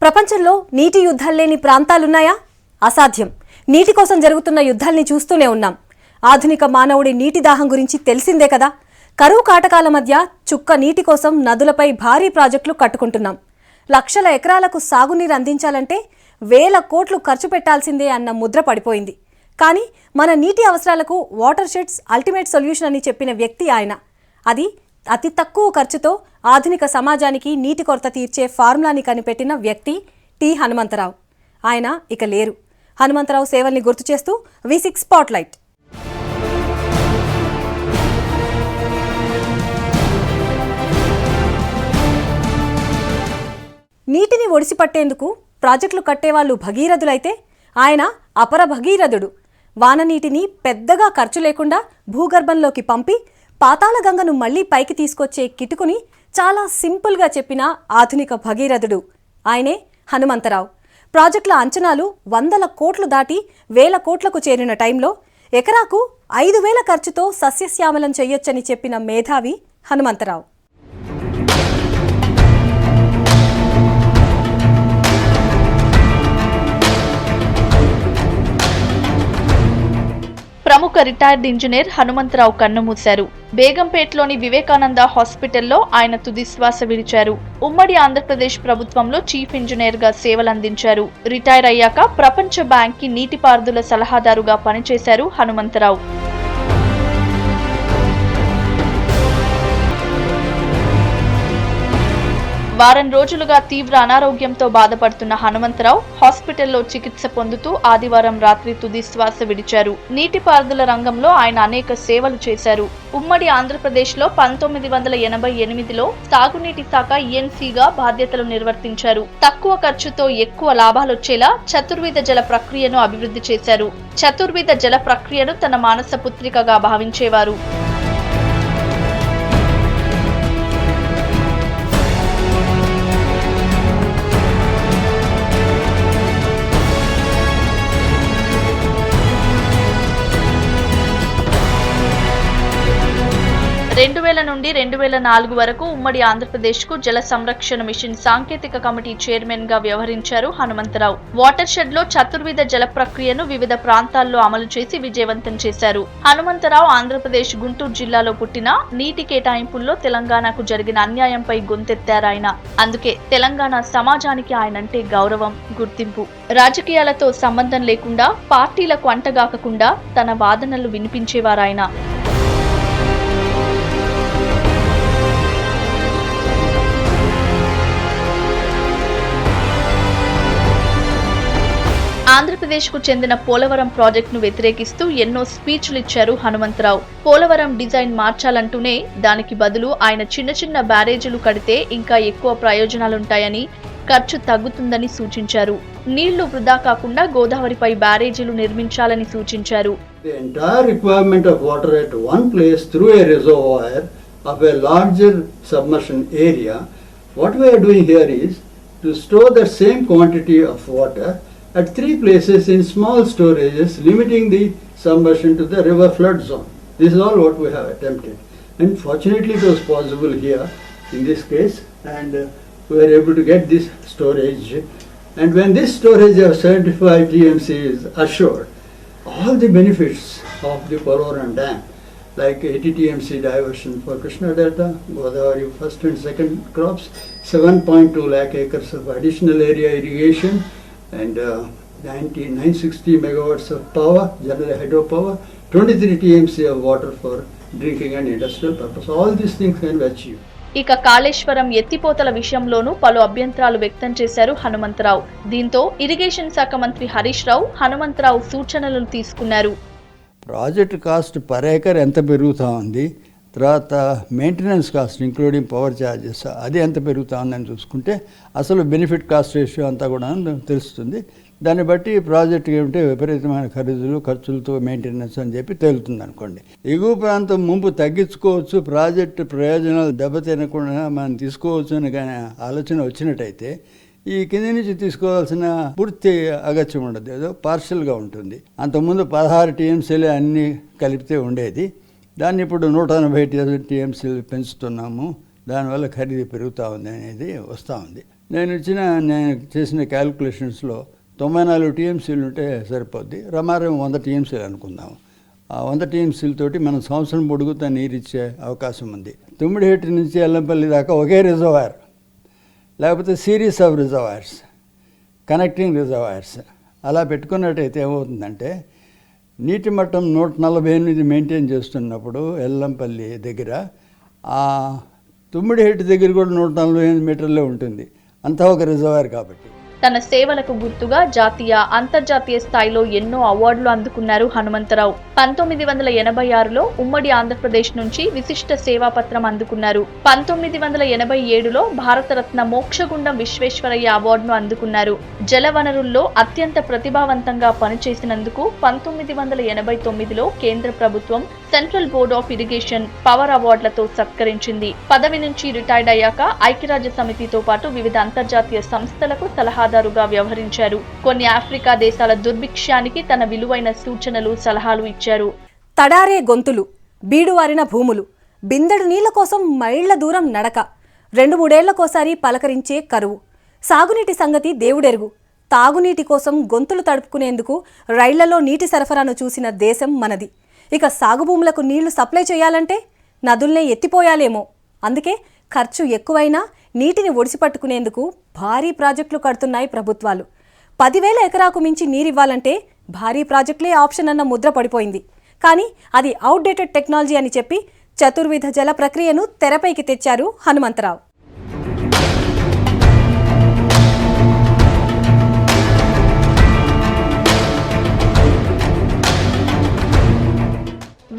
ప్రపంచంలో నీటి యుద్ధాలు లేని ప్రాంతాలున్నాయా? అసాధ్యం. నీటి కోసం జరుగుతున్న యుద్ధాల్ని చూస్తూనే ఉన్నాం. ఆధునిక మానవుడి నీటి దాహం గురించి తెలిసిందే కదా. కరువు కాటకాల మధ్య చుక్క నీటి కోసం నదులపై భారీ ప్రాజెక్టులు కట్టుకుంటున్నాం. లక్షల ఎకరాలకు సాగునీరు అందించాలంటే వేల కోట్లు ఖర్చు పెట్టాల్సిందే అన్న ముద్ర పడిపోయింది. కానీ మన నీటి అవసరాలకు వాటర్ షెడ్స్ అల్టిమేట్ సొల్యూషన్ అని చెప్పిన వ్యక్తి ఆయన. అది అతి తక్కువ ఖర్చుతో ఆధునిక సమాజానికి నీటి కొరత తీర్చే ఫార్ములాని కనిపెట్టిన వ్యక్తి టి హనుమంతరావు. ఆయన ఇక లేరు. హనుమంతరావు సేవల్ని గుర్తు చేస్తూ V6 స్పాట్లైట్. నీటిని ఒడిసిపట్టేందుకు ప్రాజెక్టులు కట్టేవాళ్లు భగీరథులైతే ఆయన అపర భగీరథుడు. వాన నీటిని పెద్దగా ఖర్చు లేకుండా భూగర్భంలోకి పంపి పాతాళ గంగను మళ్లీ పైకి తీసుకొచ్చే కిటుకుని చాలా సింపుల్గా చెప్పిన ఆధునిక భగీరథుడు ఆయనే హనుమంతరావు. ప్రాజెక్టుల అంచనాలు 100 కోట్లు దాటి 1000 కోట్లకు చేరిన టైంలో ఎకరాకు 5000 ఖర్చుతో సస్యశ్యామలం చెయ్యొచ్చని చెప్పిన మేధావి హనుమంతరావు. ప్రముఖ రిటైర్డ్ ఇంజనీర్ హనుమంతరావు కన్నుమూశారు. బేగంపేటలోని వివేకానంద హాస్పిటల్లో ఆయన తుది శ్వాస విడిచారు. ఉమ్మడి ఆంధ్రప్రదేశ్ ప్రభుత్వంలో చీఫ్ ఇంజనీర్ గా సేవలందించారు. రిటైర్ అయ్యాక ప్రపంచ బ్యాంక్ కి నీటిపారుదల సలహాదారుగా పనిచేశారు హనుమంతరావు. వారం రోజులుగా తీవ్ర అనారోగ్యంతో బాధపడుతున్న హనుమంతరావు హాస్పిటల్లో చికిత్స పొందుతూ ఆదివారం రాత్రి తుది శ్వాస విడిచారు. నీటిపారుదల రంగంలో ఆయన అనేక సేవలు చేశారు. ఉమ్మడి ఆంధ్రప్రదేశ్లో 1988లో సాగునీటి శాఖ ENCగా బాధ్యతలు నిర్వర్తించారు. తక్కువ ఖర్చుతో ఎక్కువ లాభాలొచ్చేలా చతుర్విధ జల ప్రక్రియను అభివృద్ధి చేశారు. చతుర్విధ జల ప్రక్రియను తన మానస పుత్రికగా భావించేవారు. నుండి 2004 వరకు ఉమ్మడి ఆంధ్రప్రదేశ్కు జల సంరక్షణ మిషన్ సాంకేతిక కమిటీ చైర్మన్ గా వ్యవహరించారు హనుమంతరావు. వాటర్ షెడ్ లో చతుర్విధ జల ప్రక్రియను వివిధ ప్రాంతాల్లో అమలు చేసి విజయవంతం చేశారు. హనుమంతరావు ఆంధ్రప్రదేశ్ గుంటూరు జిల్లాలో పుట్టిన నీటి కేటాయింపుల్లో తెలంగాణకు జరిగిన అన్యాయంపై గొంతెత్తారాయన. అందుకే తెలంగాణ సమాజానికి ఆయనంటే గౌరవం, గుర్తింపు. రాజకీయాలతో సంబంధం లేకుండా, పార్టీలకు అంటగాకకుండా తన వాదనలు వినిపించేవారాయన. ఆంధ్రప్రదేశ్కు చెందిన పోలవరం ప్రాజెక్టును వ్యతిరేకిస్తూ ఎన్నో స్పీచ్లు ఇచ్చారు హనుమంతరావు. పోలవరం డిజైన్ మార్చాలంటూనే దానికి బదులు ఆయన చిన్న చిన్న బ్యారేజీలు కడితే ఇంకా ఎక్కువ ప్రయోజనాలుంటాయని, ఖర్చు తగ్గుతుందని సూచించారు. నీళ్లు వృధా కాకుండా గోదావరిపై బ్యారేజీలు నిర్మించాలని సూచించారు. The entire requirement of water at one place through a reservoir of a larger submersion area, what we are doing here is to store the same quantity of water at 3 places in small storages, limiting the submersion to the river flood zone. This is all what we have attempted, and fortunately it was possible here in this case, and we were able to get this storage. And when this storage of 75 TMC is assured, all the benefits of the Polavaram Dam, like 80 TMC diversion for Krishna Delta, Godavari first and second crops, 7.2 lakh acres of additional area irrigation, and 960 megawatts of power, general hydropower, 23 TMC of water for drinking and industrial purpose. All these things can be achieved. ఇక కాళేశ్వరం ఎత్తిపోతల విషయంలోనూ పలు అభ్యంతరాలు వ్యక్తం చేశారు హనుమంతరావు. దీంతో irrigation శాఖ మంత్రి హరీష్ రావు హనుమంతరావు సూచనలను తీసుకున్నారు. ప్రాజెక్ట్ కాస్ట్ పర్ ఏకర్ ఎంత పెరుగుతూ ఉంది, తర్వాత maintenance cost including power charges అది ఎంత పెరుగుతూ ఉందని చూసుకుంటే అసలు బెనిఫిట్ కాస్ట్ రేషియో అంతా కూడా తెలుస్తుంది. దాన్ని బట్టి ప్రాజెక్ట్ ఏమిటంటే విపరీతమైన ఖర్చులతో మెయింటెనెన్స్ అని చెప్పి తేలుతుంది అనుకోండి. ఎగువ ప్రాంతం ముంపు తగ్గించుకోవచ్చు, ప్రాజెక్టు ప్రయోజనాలు దెబ్బతినకుండా మనం తీసుకోవచ్చు అని కానీ ఆలోచన వచ్చినట్టయితే ఈ కింది నుంచి తీసుకోవాల్సిన పూర్తి అగత్యం ఉండదు, ఏదో పార్షల్గా ఉంటుంది. అంతకుముందు 16 TMCలే అన్నీ కలిపితే ఉండేది. దాన్ని ఇప్పుడు 180 TMCలు పెంచుతున్నాము. దానివల్ల ఖరీదు పెరుగుతూ ఉంది అనేది వస్తూ ఉంది. నేను చేసిన క్యాలిక్యులేషన్స్లో 94 టీఎంసీలు ఉంటే సరిపోద్ది. రమారం 100 టీఎంసీలు అనుకుందాం. ఆ 100 టీఎంసీలతోటి మనం సంవత్సరం పొడుగుతా నీరు ఇచ్చే అవకాశం ఉంది. తుమ్మిడిహెట్టి నుంచి ఎల్లంపల్లి దాకా ఒకే రిజర్వాయర్, లేకపోతే series of reservoirs, connecting reservoirs అలా పెట్టుకున్నట్టయితే ఏమవుతుందంటే నీటి మట్టం 148 మెయింటైన్ చేస్తున్నప్పుడు ఎల్లంపల్లి దగ్గర ఆ తుమ్మిడిహెట్టి దగ్గర కూడా 148 మీటర్లే ఉంటుంది. అంతా ఒక రిజర్వాయర్ కాబట్టి. తన సేవలకు గుర్తుగా జాతీయ, అంతర్జాతీయ స్థాయిలో ఎన్నో అవార్డులు అందుకున్నారు హనుమంతరావు. 1986లో ఉమ్మడి ఆంధ్రప్రదేశ్ నుంచి విశిష్ట సేవాపత్రం అందుకున్నారు. 1987లో భారతరత్న మోక్షగుండం విశ్వేశ్వరయ్య అవార్డును అందుకున్నారు. జలవనరుల్లో అత్యంత ప్రతిభావంతంగా పనిచేసినందుకు 1989లో కేంద్ర ప్రభుత్వం central board of irrigation power అవార్డులతో సత్కరించింది. పదవి నుంచి రిటైర్డ్ అయ్యాక ఐక్యరాజ్య సమితితో పాటు వివిధ అంతర్జాతీయ సంస్థలకు సలహాదారుగా వ్యవహరించారు. కొన్ని ఆఫ్రికా దేశాల దుర్భిక్షానికి తన విలువైన సూచనలు, సలహాలు ఇచ్చారు. తడారే గొంతులు, బీడువారిన భూములు, బిందెడు నీళ్ల కోసం మైళ్ల దూరం నడక, 2-3 ఏళ్లకోసారి పలకరించే కరువు, సాగునీటి సంగతి దేవుడెరుగు, తాగునీటి కోసం గొంతులు తడుపుకునేందుకు రైళ్లలో నీటి సరఫరాను చూసిన దేశం మనది. ఇక సాగు భూములకు నీళ్లు సప్లై చేయాలంటే నదుల్నే ఎత్తిపోయాలేమో. అందుకే ఖర్చు ఎక్కువైనా నీటిని ఒడిసిపట్టుకునేందుకు భారీ ప్రాజెక్టులు కడుతున్నాయి ప్రభుత్వాలు. 10,000 ఎకరాకు మించి నీరివ్వాలంటే భారీ ప్రాజెక్టులే ఆప్షన్ అన్న ముద్ర పడిపోయింది. కానీ అది అవుట్డేటెడ్ టెక్నాలజీ అని చెప్పి చతుర్విధ జల ప్రక్రియను తెరపైకి తెచ్చారు హనుమంతరావు.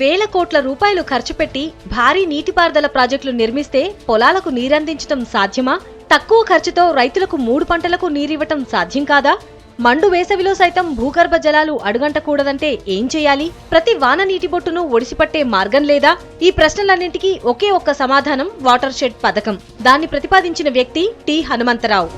వేల కోట్ల రూపాయలు ఖర్చు పెట్టి భారీ నీటిపారుదల ప్రాజెక్టులు నిర్మిస్తే పొలాలకు నీరందించడం సాధ్యమా? తక్కువ ఖర్చుతో రైతులకు 3 పంటలకు నీరివ్వటం సాధ్యం కాదా? మండు వేసవిలో సైతం భూగర్భ జలాలు అడుగంటకూడదంటే ఏం చేయాలి? ప్రతి వాన నీటి బొట్టును ఒడిసిపట్టే మార్గం లేదా? ఈ ప్రశ్నలన్నింటికీ ఒకే ఒక్క సమాధానం వాటర్ షెడ్ పథకం. దాన్ని ప్రతిపాదించిన వ్యక్తి టి హనుమంతరావు.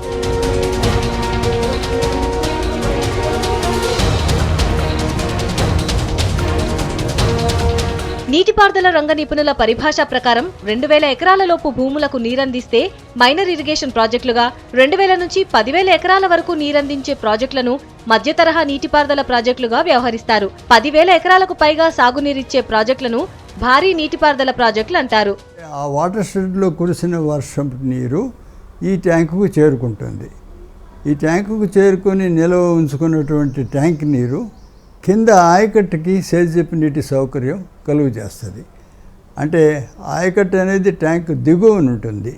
నీటిపారుదల రంగ నిపుణుల పరిభాష ప్రకారం 2,000 ఎకరాలలోపు భూములకు నీరందిస్తే మైనర్ ఇరిగేషన్ ప్రాజెక్టులుగా, 2,000 నుంచి 10,000 ఎకరాల వరకు నీరందించే ప్రాజెక్టులను మధ్య తరహా నీటిపారుదల ప్రాజెక్టులుగా వ్యవహరిస్తారు. 10,000 ఎకరాలకు పైగా సాగునీరిచ్చే ప్రాజెక్టులను భారీ నీటిపారుదల ప్రాజెక్టులు అంటారు. ఆ వాటర్ షెడ్లో కురిసిన వర్షం నీరు ఈ ట్యాంకుకు చేరుకుంటుంది. ఈ ట్యాంకుకు చేరుకొని నిల్వ ఉంచుకున్నటువంటి ట్యాంక్ నీరు కింద ఆయకట్టుకి సేద్యపు నీటి సౌకర్యం కలుగు చేస్తుంది. అంటే ఆయకట్టు అనేది ట్యాంకు దిగువన ఉంటుంది,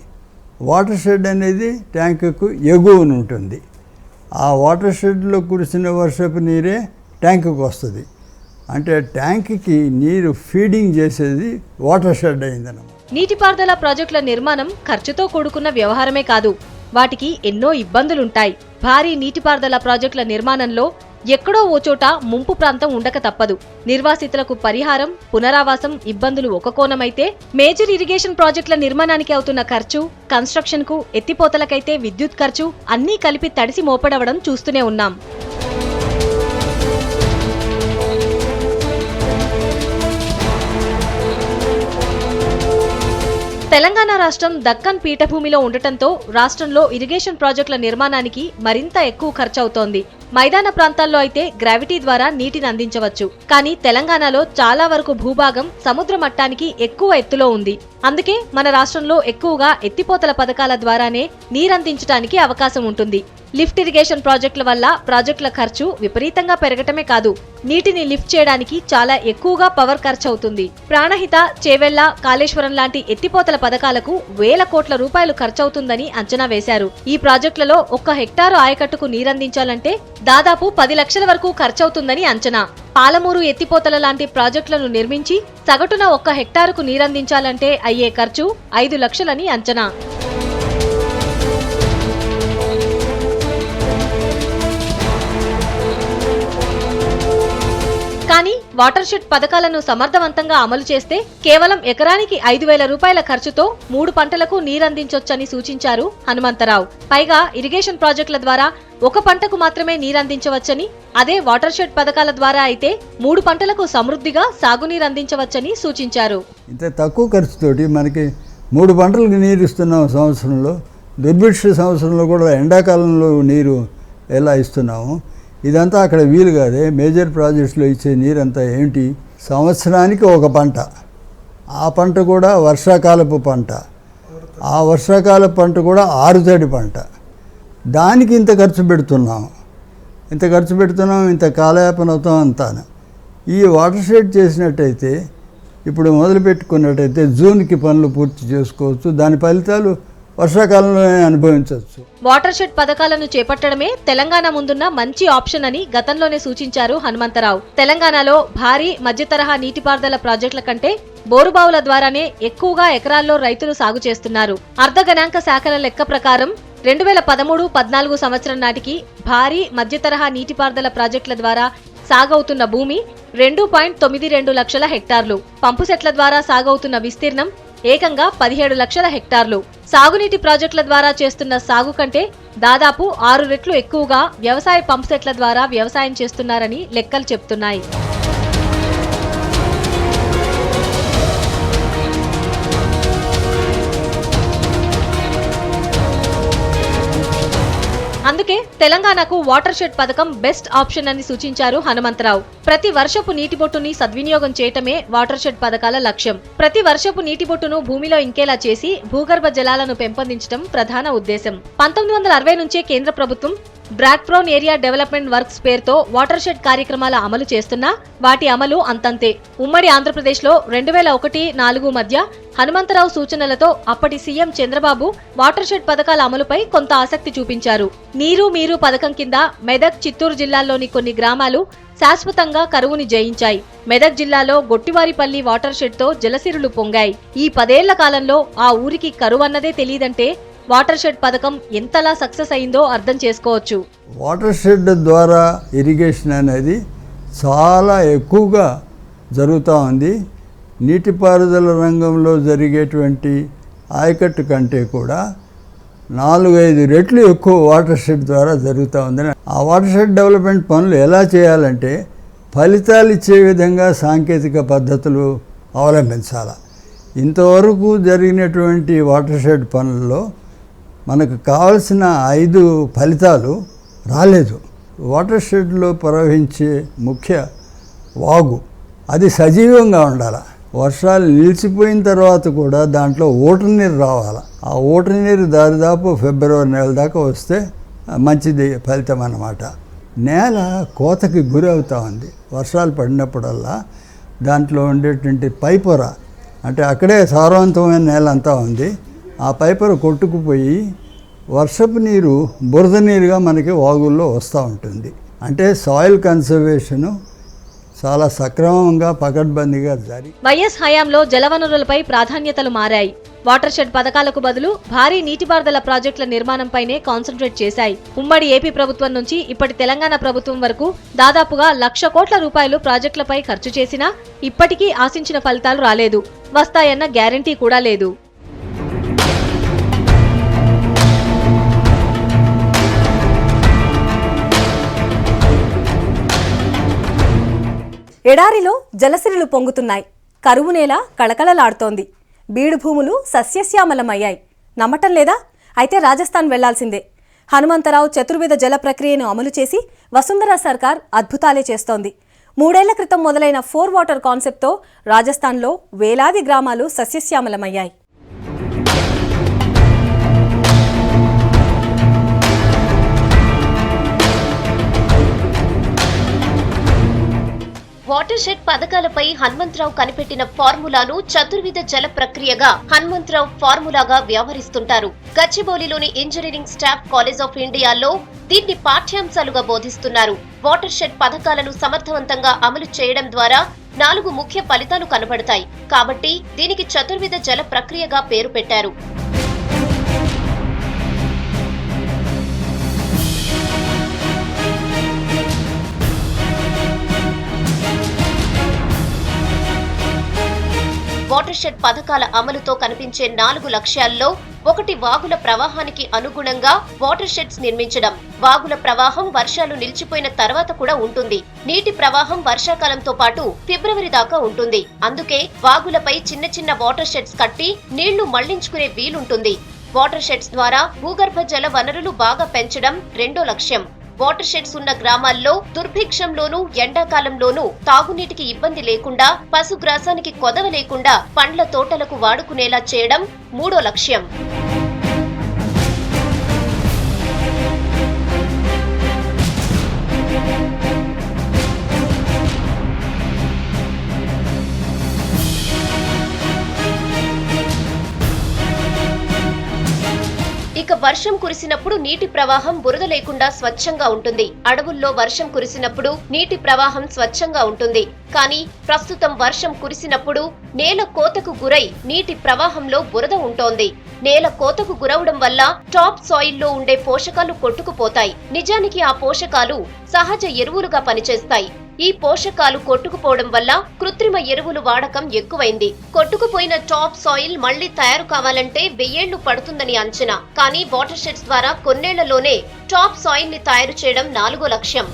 వాటర్ షెడ్ అనేది ట్యాంకుకు ఎగువన ఉంటుంది. ఆ వాటర్ షెడ్లో కురిసిన వర్షపు నీరే ట్యాంకుకు వస్తుంది. అంటే ట్యాంక్కి నీరు ఫీడింగ్ చేసేది వాటర్ షెడ్ అయిందన్నమాట. నీటిపారుదల ప్రాజెక్టుల నిర్మాణం ఖర్చుతో కూడుకున్న వ్యవహారమే కాదు, వాటికి ఎన్నో ఇబ్బందులుంటాయి. భారీ నీటిపారుదల ప్రాజెక్టుల నిర్మాణంలో ఎక్కడో ఓ చోట ముంపు ప్రాంతం ఉండక తప్పదు. నిర్వాసితులకు పరిహారం, పునరావాసం ఇబ్బందులు ఒక కోణమైతే, మేజర్ ఇరిగేషన్ ప్రాజెక్టుల నిర్మాణానికి అవుతున్న ఖర్చు, కన్స్ట్రక్షన్ కు, ఎత్తిపోతలకైతే విద్యుత్ ఖర్చు అన్నీ కలిపి తడిసి మోపడవడం చూస్తూనే ఉన్నాం. తెలంగాణ రాష్ట్రం దక్కన్ పీఠభూమిలో ఉండటంతో రాష్ట్రంలో ఇరిగేషన్ ప్రాజెక్టుల నిర్మాణానికి మరింత ఎక్కువ ఖర్చవుతోంది. మైదాన ప్రాంతాల్లో అయితే గ్రావిటీ ద్వారా నీటిని అందించవచ్చు. కానీ తెలంగాణలో చాలా వరకు భూభాగం సముద్ర మట్టానికి ఎక్కువ ఎత్తులో ఉంది. అందుకే మన రాష్ట్రంలో ఎక్కువగా ఎత్తిపోతల పథకాల ద్వారానే నీరందించడానికి అవకాశం ఉంటుంది. లిఫ్ట్ ఇరిగేషన్ ప్రాజెక్టుల వల్ల ప్రాజెక్టుల ఖర్చు విపరీతంగా పెరగటమే కాదు, నీటిని లిఫ్ట్ చేయడానికి చాలా ఎక్కువగా పవర్ ఖర్చవుతుంది. ప్రాణహిత, చేవెళ్ల, కాళేశ్వరం లాంటి ఎత్తిపోతల పథకాలకు వేల కోట్ల రూపాయలు ఖర్చవుతుందని అంచనా వేశారు. ఈ ప్రాజెక్టులలో 1 హెక్టారు ఆయకట్టుకు నీరందించాలంటే దాదాపు 10 లక్షల వరకు ఖర్చవుతుందని అంచనా. పాలమూరు ఎత్తిపోతల లాంటి ప్రాజెక్టులను నిర్మించి సగటున 1 హెక్టారుకు నీరందించాలంటే అయ్యే ఖర్చు 5 లక్షలని అంచనా. కానీ వాటర్ షెడ్ పథకాలను సమర్థవంతంగా అమలు చేస్తే కేవలం ఎకరానికి 5,000 రూపాయల ఖర్చుతో 3 పంటలకు నీరందించొచ్చని సూచించారు హనుమంతరావు. పైగా ఇరిగేషన్ ప్రాజెక్టుల ద్వారా 1 పంటకు మాత్రమే నీరందించవచ్చని, అదే వాటర్ షెడ్ పథకాల ద్వారా అయితే 3 పంటలకు సమృద్ధిగా సాగునీరందించవచ్చని సూచించారు. ఇంత తక్కువ ఖర్చుతోటి మనకి 3 పంటలకు నీరు ఇస్తున్నాం సంవత్సరంలో. దుర్భిక్ష సంవత్సరంలో కూడా ఎండాకాలంలో నీరు ఎలా ఇస్తున్నాము, ఇదంతా అక్కడ వీలు కాదే. మేజర్ ప్రాజెక్ట్స్లో ఇచ్చే నీరంతా ఏంటి, సంవత్సరానికి ఒక పంట, ఆ పంట కూడా వర్షాకాలపు పంట, ఆ వర్షాకాలపు పంట కూడా ఆరుతడి పంట. దానికి ఇంత ఖర్చు పెడుతున్నాం, ఇంత కాలయాపన అవుతాం అంతాను. ఈ వాటర్ షెడ్ చేసినట్టయితే, ఇప్పుడు మొదలుపెట్టుకున్నట్టయితే జూన్కి పనులు పూర్తి చేసుకోవచ్చు. దాని ఫలితాలు వర్షాకాలంలోనే అనుభవించవచ్చు. వాటర్ షెడ్ పథకాలను చేపట్టడమే తెలంగాణ ముందున్న మంచి ఆప్షన్ అని గతంలోనే సూచించారు హనుమంతరావు. తెలంగాణలో భారీ మధ్య తరహా నీటిపారుదల ప్రాజెక్టుల కంటే బోరుబావుల ద్వారానే ఎక్కువగా ఎకరాల్లో రైతులు సాగు చేస్తున్నారు. అర్ధ గణాంక శాఖల లెక్క ప్రకారం 2013-14 సంవత్సరం నాటికి భారీ మధ్య తరహా నీటిపారుదల ప్రాజెక్టుల ద్వారా సాగవుతున్న భూమి 2.92 లక్షల హెక్టార్లు, పంపు సెట్ల ద్వారా సాగవుతున్న విస్తీర్ణం ఏకంగా 17 లక్షల హెక్టార్లు. సాగునీటి ప్రాజెక్టుల ద్వారా చేస్తున్న సాగు కంటే దాదాపు 6 రెట్లు ఎక్కువగా వ్యవసాయ పంపు సెట్ల ద్వారా వ్యవసాయం చేస్తున్నారని లెక్కలు చెప్తున్నాయి. అందుకే తెలంగాణకు వాటర్ షెడ్ పథకం బెస్ట్ ఆప్షన్ అని సూచించారు హనుమంతరావు. ప్రతి వర్షపు నీటి బొట్టుని సద్వినియోగం చేయటమే వాటర్ షెడ్ పథకాల లక్ష్యం. ప్రతి వర్షపు నీటి బొట్టును భూమిలో ఇంకేలా చేసి భూగర్భ జలాలను పెంపొందించడం ప్రధాన ఉద్దేశం. 1960 నుంచే కేంద్ర ప్రభుత్వం బ్రాక్ ప్రోన్ ఏరియా డెవలప్మెంట్ వర్క్స్ పేరుతో వాటర్ షెడ్ కార్యక్రమాల అమలు చేస్తున్నా వాటి అమలు అంతంతే. ఉమ్మడి ఆంధ్రప్రదేశ్లో 2001-4 మధ్య హనుమంతరావు సూచనలతో అప్పటి సీఎం చంద్రబాబు వాటర్ షెడ్ పథకాల అమలుపై కొంత ఆసక్తి చూపించారు. నీరు మీరు పథకం కింద మెదక్, చిత్తూరు జిల్లాల్లోని కొన్ని గ్రామాలు శాశ్వతంగా కరువుని జయించాయి. మెదక్ జిల్లాలో గొట్టివారిపల్లి వాటర్ షెడ్ తో జలసిరులు పొంగాయి. ఈ 10 ఏళ్ల కాలంలో ఆ ఊరికి కరువన్నదే తెలియదంటే వాటర్ షెడ్ పథకం ఎంతలా సక్సెస్ అయిందో అర్థం చేసుకోవచ్చు. వాటర్ షెడ్ ద్వారా ఇరిగేషన్ అనేది చాలా ఎక్కువగా జరుగుతూ ఉంది. నీటిపారుదల రంగంలో జరిగేటువంటి ఆయకట్టు కంటే కూడా 4-5 రెట్లు ఎక్కువ వాటర్ షెడ్ ద్వారా జరుగుతూ ఉందని. ఆ వాటర్ షెడ్ డెవలప్మెంట్ పనులు ఎలా చేయాలంటే ఫలితాలు ఇచ్చే విధంగా సాంకేతిక పద్ధతులు అవలంబించాలి. ఇంతవరకు జరిగినటువంటి వాటర్ షెడ్ పనుల్లో మనకు కావలసిన 5 ఫలితాలు రాలేదు. వాటర్ షెడ్లో ప్రవహించే ముఖ్య వాగు అది సజీవంగా ఉండాలి. వర్షాలు నిలిచిపోయిన తర్వాత కూడా దాంట్లో ఓటర్ నీరు రావాలి. ఆ ఓటర్ నీరు దాదాపు ఫిబ్రవరి నెల దాకా వస్తే మంచిది ఫలితం అన్నమాట. నేల కోతకి గురి అవుతూ ఉంది. వర్షాలు పడినప్పుడల్లా దాంట్లో ఉండేటువంటి పైపొర, అంటే అక్కడే సారవంతమైన నేల అంతా ఉంది, ఆ పైపొర కొట్టుకుపోయి వర్షపు నీరు బురద నీరుగా మనకి వాగుల్లో వస్తూ ఉంటుంది. అంటే సాయిల్ కన్సర్వేషను చాలా సక్రమంగా పకడ్బందీగా జరిగి వైఎస్ హయాంలో జలవనరులపై ప్రాధాన్యతలు మారాయి. వాటర్ షెడ్ పథకాలకు బదులు భారీ నీటిపారుదల ప్రాజెక్టుల నిర్మాణంపైనే కాన్సంట్రేట్ చేశాయి. ఉమ్మడి ఏపీ ప్రభుత్వం నుంచి ఇప్పటి తెలంగాణ ప్రభుత్వం వరకు దాదాపుగా 1,00,000 కోట్ల రూపాయలు ప్రాజెక్టులపై ఖర్చు చేసినా ఇప్పటికీ ఆశించిన ఫలితాలు రాలేదు. వస్తాయన్న గ్యారంటీ కూడా లేదు. ఎడారిలో జలసిరులు పొంగుతున్నాయి. కరువు నేల కళకళలాడుతోంది. బీడు భూములు సస్యశ్యామలమయ్యాయి. నమ్మటం లేదా? అయితే రాజస్థాన్ వెళ్లాల్సిందే. హనుమంతరావు చతుర్విధ జల ప్రక్రియను అమలు చేసి వసుంధర సర్కార్ అద్భుతాలే చేస్తోంది. 3 ఏళ్ల క్రితం మొదలైన 4 వాటర్ కాన్సెప్ట్తో రాజస్థాన్లో వేలాది గ్రామాలు సస్యశ్యామలమయ్యాయి. వాటర్ షెడ్ పథకాలపై హనుమంతరావు కనిపెట్టిన ఫార్ములాను చతుర్విధ జల ప్రక్రియగా హనుమంతరావు ఫార్ములాగా వ్యవహరిస్తుంటారు. గచ్చిబౌలిలోని ఇంజనీరింగ్ స్టాఫ్ కాలేజ్ ఆఫ్ ఇండియాలో దీన్ని పాఠ్యాంశాలుగా బోధిస్తున్నారు. వాటర్ షెడ్ పథకాలను సమర్థవంతంగా అమలు చేయడం ద్వారా 4 ముఖ్య ఫలితాలు కనబడతాయి. కాబట్టి దీనికి చతుర్విధ జల ప్రక్రియగా పేరు పెట్టారు. వాటర్ షెడ్ పథకాల అమలుతో కనిపించే 4 లక్ష్యాల్లో ఒకటి వాగుల ప్రవాహానికి అనుగుణంగా వాటర్ షెడ్స్ నిర్మించడం. వాగుల ప్రవాహం వర్షాలు నిలిచిపోయిన తర్వాత కూడా ఉంటుంది. నీటి ప్రవాహం వర్షాకాలంతో పాటు ఫిబ్రవరి దాకా ఉంటుంది. అందుకే వాగులపై చిన్న చిన్న వాటర్ షెడ్స్ కట్టి నీళ్లు మళ్లించుకునే వీలుంటుంది. వాటర్ షెడ్స్ ద్వారా భూగర్భ జల వనరులు బాగా పెంచడం రెండో లక్ష్యం. వాటర్ షెడ్స్ ఉన్న గ్రామాల్లో దుర్భిక్షంలోనూ ఎండాకాలంలోనూ తాగునీటికి ఇబ్బంది లేకుండా, పశుగ్రాసానికి కొదవ లేకుండా పండ్ల తోటలకు వాడుకునేలా చేయడం మూడో లక్ష్యం. ఇక వర్షం కురిసినప్పుడు నీటి ప్రవాహం బురద లేకుండా స్వచ్ఛంగా ఉంటుంది. అడవుల్లో వర్షం కురిసినప్పుడు నీటి ప్రవాహం స్వచ్ఛంగా ఉంటుంది. కానీ ప్రస్తుతం వర్షం కురిసినప్పుడు నేల కోతకు గురై నీటి ప్రవాహంలో బురద ఉంటోంది. నేల కోతకు గురవడం వల్ల టాప్ సాయిల్లో ఉండే పోషకాలు కొట్టుకుపోతాయి. నిజానికి ఆ పోషకాలు సహజ ఎరువులుగా పనిచేస్తాయి. ఈ పోషకాలు కొట్టుకుపోవడం వల్ల కృత్రిమ ఎరువులు వాడకం ఎక్కువైంది. కొట్టుకుపోయిన టాప్ సాయిల్ మళ్లీ తయారు కావాలంటే 1000 ఏళ్లు పడుతుందని అంచనా. కానీ వాటర్ షెడ్స్ ద్వారా కొన్నేళ్లలోనే టాప్ సాయిల్ ని తయారు చేయడం 4వ లక్ష్యం.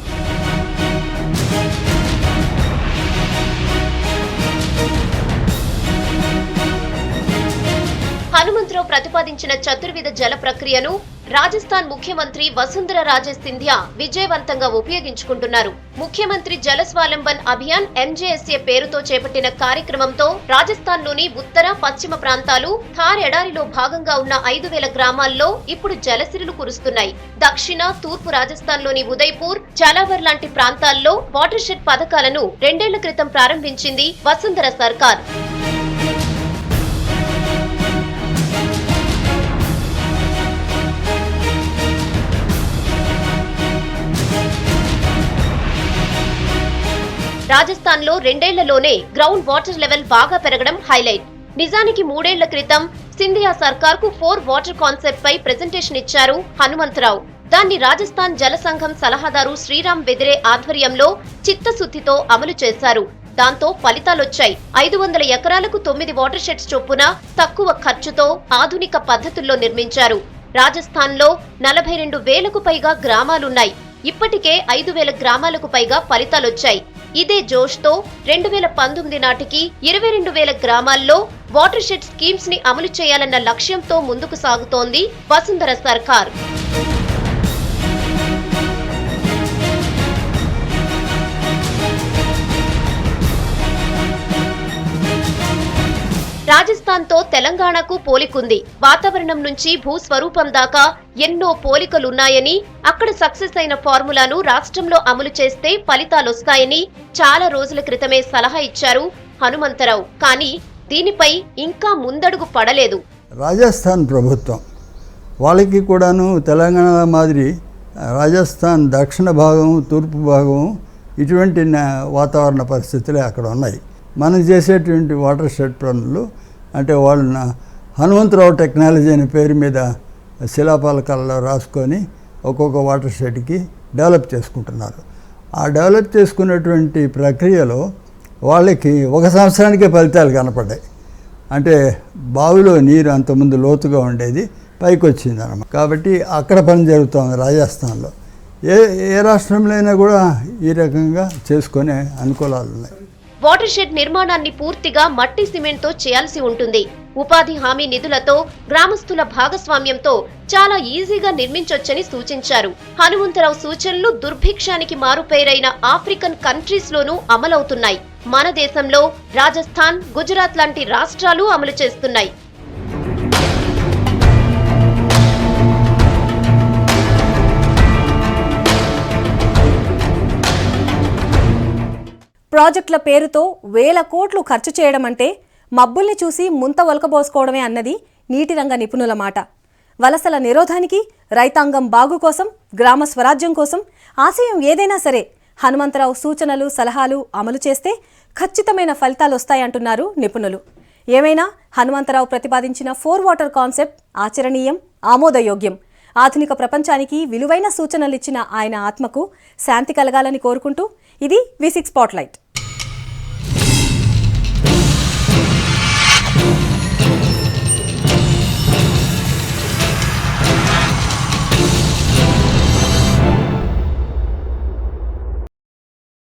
హనుమంతరావు ప్రతిపాదించిన చతుర్విధ జల ప్రక్రియను రాజస్థాన్ ముఖ్యమంత్రి వసుంధర రాజే సింధియా విజయవంతంగా ఉపయోగించుకుంటున్నారు. ముఖ్యమంత్రి జల స్వాలంబన్ అభియాన్ MJSA పేరుతో చేపట్టిన కార్యక్రమంతో రాజస్థాన్లోని ఉత్తర, పశ్చిమ ప్రాంతాలు, థార్ ఎడారిలో భాగంగా ఉన్న 5000 గ్రామాల్లో ఇప్పుడు జలసిరులు కురుస్తున్నాయి. దక్షిణ, తూర్పు రాజస్థాన్లోని ఉదయ్పూర్, జాలావర్ లాంటి ప్రాంతాల్లో వాటర్ షెడ్ పథకాలను 2 ఏళ్ల క్రితం ప్రారంభించింది వసుంధర సర్కార్. రాజస్థాన్ లో 2 ఏళ్లలోనే గ్రౌండ్ వాటర్ లెవెల్ బాగా పెరగడం హైలైట్. నిజానికి 3 ఏళ్ల క్రితం సింధియా సర్కార్ కు 4 వాటర్ కాన్సెప్ట్ పై ప్రెజెంటేషన్ ఇచ్చారు హనుమంతరావు. దాన్ని రాజస్థాన్ జల సంఘం సలహాదారు శ్రీరామ్ వెదిరే ఆధ్వర్యంలో చిత్తశుద్ధితో అమలు చేశారు. దాంతో ఫలితాలొచ్చాయి. 500 ఎకరాలకు 9 వాటర్ షెడ్స్ చొప్పున తక్కువ ఖర్చుతో ఆధునిక పద్ధతుల్లో నిర్మించారు. రాజస్థాన్ లో 42,000కు పైగా గ్రామాలున్నాయి. ఇప్పటికే 5,000 గ్రామాలకు పైగా ఫలితాలొచ్చాయి. ఇదే జోష్తో 2019 నాటికి 22,000 గ్రామాల్లో వాటర్ షెడ్ స్కీమ్స్ ని అమలు చేయాలన్న లక్ష్యంతో ముందుకు సాగుతోంది వసుంధర సర్కార్. రాజస్థాన్ తో తెలంగాణకు పోలికుంది. వాతావరణం నుంచి భూస్వరూపం దాకా ఎన్నో పోలికలున్నాయని, అక్కడ సక్సెస్ అయిన ఫార్ములాను రాష్ట్రంలో అమలు చేస్తే ఫలితాలొస్తాయని చాలా రోజుల క్రితమే సలహా ఇచ్చారు హనుమంతరావు. కానీ దీనిపై ఇంకా ముందడుగు పడలేదు. రాజస్థాన్ ప్రభుత్వం వాళ్ళకి కూడాను తెలంగాణ మాదిరి రాజస్థాన్ దక్షిణ భాగం, తూర్పు భాగం ఇటువంటి వాతావరణ పరిస్థితులే అక్కడ ఉన్నాయి. మనం చేసేటువంటి వాటర్ షెడ్ పనులు అంటే వాళ్ళు హనుమంతరావు టెక్నాలజీ అనే పేరు మీద శిలాపాలకాల్లో రాసుకొని ఒక్కొక్క వాటర్ షెడ్కి డెవలప్ చేసుకుంటున్నారు. ఆ డెవలప్ చేసుకున్నటువంటి ప్రక్రియలో వాళ్ళకి 1 సంవత్సరానికే ఫలితాలు కనపడ్డాయి. అంటే బావిలో నీరు అంతకుముందు లోతుగా ఉండేది, పైకి వచ్చింది అన్నమాట. కాబట్టి అక్కడ పని జరుగుతుంది రాజస్థాన్లో. ఏ రాష్ట్రంలో అయినా కూడా ఈ రకంగా చేసుకునే అనుకూలాలు ఉన్నాయి. వాటర్ షెడ్ నిర్మాణాన్ని పూర్తిగా మట్టి సిమెంట్ తో చేయాల్సి ఉంటుంది. ఉపాధి హామీ నిధులతో, గ్రామస్తుల భాగస్వామ్యంతో చాలా ఈజీగా నిర్మించొచ్చని సూచించారు. హనుమంతరావు సూచనలు దుర్భిక్షానికి మారుపేరైన ఆఫ్రికన్ కంట్రీస్ లోనూ అమలవుతున్నాయి. మన దేశంలో రాజస్థాన్, గుజరాత్ లాంటి రాష్ట్రాలు అమలు చేస్తున్నాయి. ప్రాజెక్టుల పేరుతో 1000 కోట్లు ఖర్చు చేయడం అంటే మబ్బుల్ని చూసి ముంత ఒలకబోసుకోవడమే అన్నది నీటి రంగ నిపుణుల మాట. వలసల నిరోధానికి, రైతాంగం బాగు కోసం, గ్రామ స్వరాజ్యం కోసం ఆశయం ఏదైనా సరే హనుమంతరావు సూచనలు, సలహాలు అమలు చేస్తే ఖచ్చితమైన ఫలితాలు వస్తాయంటున్నారు నిపుణులు. ఏమైనా హనుమంతరావు ప్రతిపాదించిన 4 వాటర్ కాన్సెప్ట్ ఆచరణీయం, ఆమోదయోగ్యం. ఆధునిక ప్రపంచానికి విలువైన సూచనలిచ్చిన ఆయన ఆత్మకు శాంతి కలగాలని కోరుకుంటూ ఇది V6 స్పాట్లైట్.